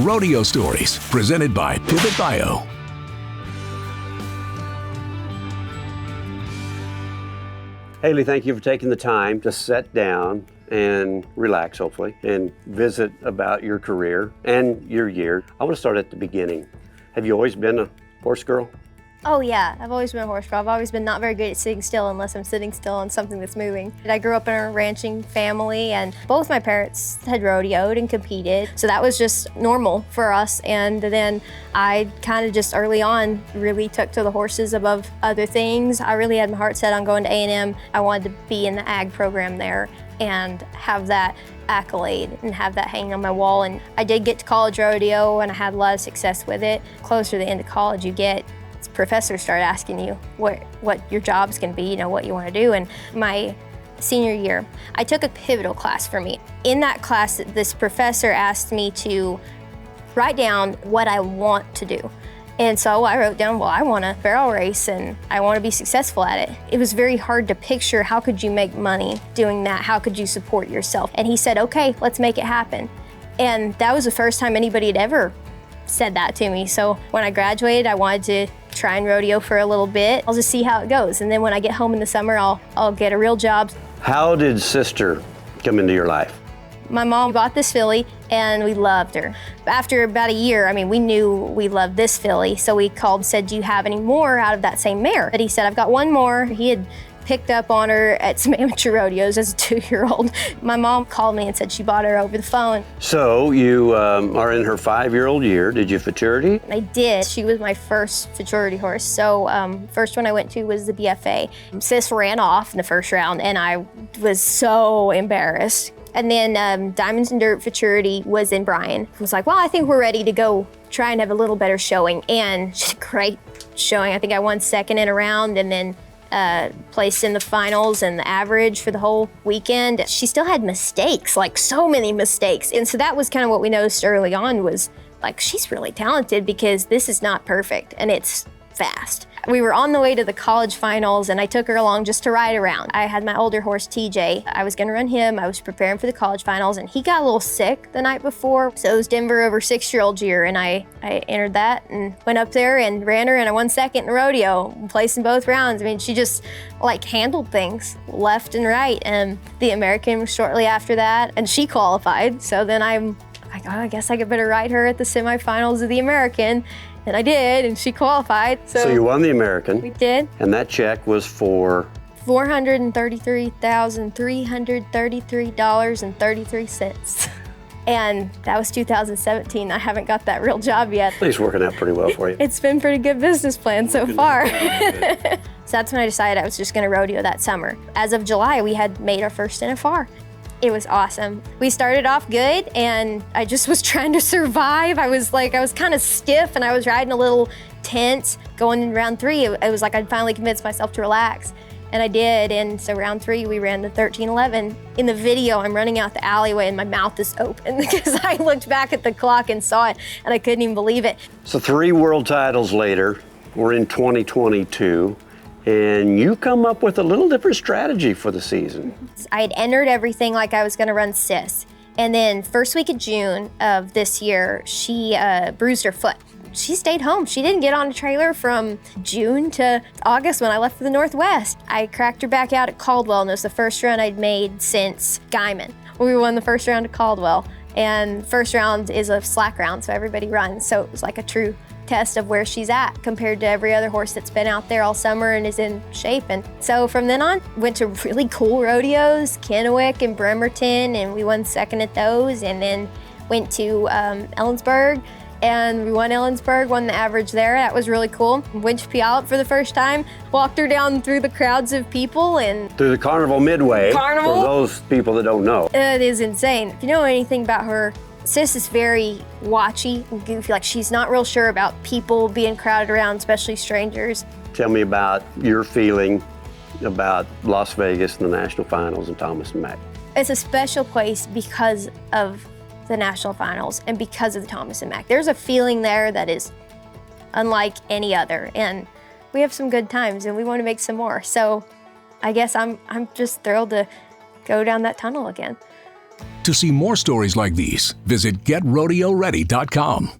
Rodeo Stories, presented by Pivot Bio. Hailey, thank you for taking the time to sit down and relax, hopefully, and visit about your career and your year. I want to start at the beginning. Have you always been a horse girl? Oh yeah, I've always been a horse girl. I've always been not very good at sitting still unless I'm sitting still on something that's moving. I grew up in a ranching family and both my parents had rodeoed and competed. So that was just normal for us. And then I kind of just early on really took to the horses above other things. I really had my heart set on going to A&M. I wanted to be in the ag program there and have that accolade and have that hanging on my wall. And I did get to college rodeo and I had a lot of success with it. Closer to the end of college you get, professors start asking you what your job's gonna be, what you wanna do. And my senior year, I took a pivotal class for me. In that class, this professor asked me to write down what I want to do. And so I wrote down, well, I want to barrel race and I want to be successful at it. It was very hard to picture how could you make money doing that? How could you support yourself? And he said, okay, let's make it happen. And that was the first time anybody had ever said that to me. So when I graduated, I wanted to try and rodeo for a little bit. I'll just see how it goes. And then when I get home in the summer, I'll get a real job. How did sister come into your life? My mom bought this filly and we loved her. After about a year, we knew we loved this filly. So we called and said, do you have any more out of that same mare? But he said, I've got one more. He had picked up on her at some amateur rodeos as a 2-year-old. My mom called me and said she bought her over the phone. So you are in her 5-year-old year. Did you futurity? I did. She was my first futurity horse. So first one I went to was the BFA. Sis ran off in the first round and I was so embarrassed. And then Diamonds and Dirt Futurity was in Bryan. I was like, well, I think we're ready to go try and have a little better showing. And she had a great showing. I think I won second in a round and then placed in the finals and the average for the whole weekend. She still had mistakes, like so many mistakes. And so that was kind of what we noticed early on was like, she's really talented because this is not perfect and it's fast. We were on the way to the college finals and I took her along just to ride around. I had my older horse, TJ. I was gonna run him. I was preparing for the college finals and he got a little sick the night before. So it was Denver over 6-year-old year and I entered that and went up there and ran her and I won second in the rodeo, placed in both rounds. She just handled things left and right. And the American was shortly after that and she qualified. So then I'm like, oh, I guess I could better ride her at the semifinals of the American. And I did, and she qualified. So you won the American. We did. And that check was for? $433,333.33. And that was 2017. I haven't got that real job yet. It's working out pretty well for you. It's been a pretty good business plan so far. So that's when I decided I was just gonna rodeo that summer. As of July, we had made our first NFR. It was awesome. We started off good and I just was trying to survive. I was kind of stiff and I was riding a little tense. Going in round 3, it was like I'd finally convinced myself to relax. And I did, and so round 3, we ran the 13:11. In the video, I'm running out the alleyway and my mouth is open because I looked back at the clock and saw it and I couldn't even believe it. So 3 world titles later, we're in 2022. And you come up with a little different strategy for the season. I had entered everything like I was gonna run Sis. And then first week of June of this year, she bruised her foot. She stayed home. She didn't get on a trailer from June to August when I left for the Northwest. I cracked her back out at Caldwell and it was the first run I'd made since Guyman. We won the first round at Caldwell. And first round is a slack round, so everybody runs. So it was like a true test of where she's at compared to every other horse that's been out there all summer and is in shape. And so from then on, went to really cool rodeos, Kennewick and Bremerton, and we won second at those, and then went to Ellensburg, and we won Ellensburg, won the average there. That was really cool. Went to Puyallup for the first time, walked her down through the crowds of people and through the Carnival Midway. Carnival? For those people that don't know. It is insane. If you know anything about her, Sis is very watchy and goofy. Like she's not real sure about people being crowded around, especially strangers. Tell me about your feeling about Las Vegas and the National Finals and Thomas and Mack. It's a special place because of the National Finals and because of the Thomas and Mack. There's a feeling there that is unlike any other, and we have some good times and we want to make some more. So I guess I'm just thrilled to go down that tunnel again. To see more stories like these, visit GetRodeoReady.com.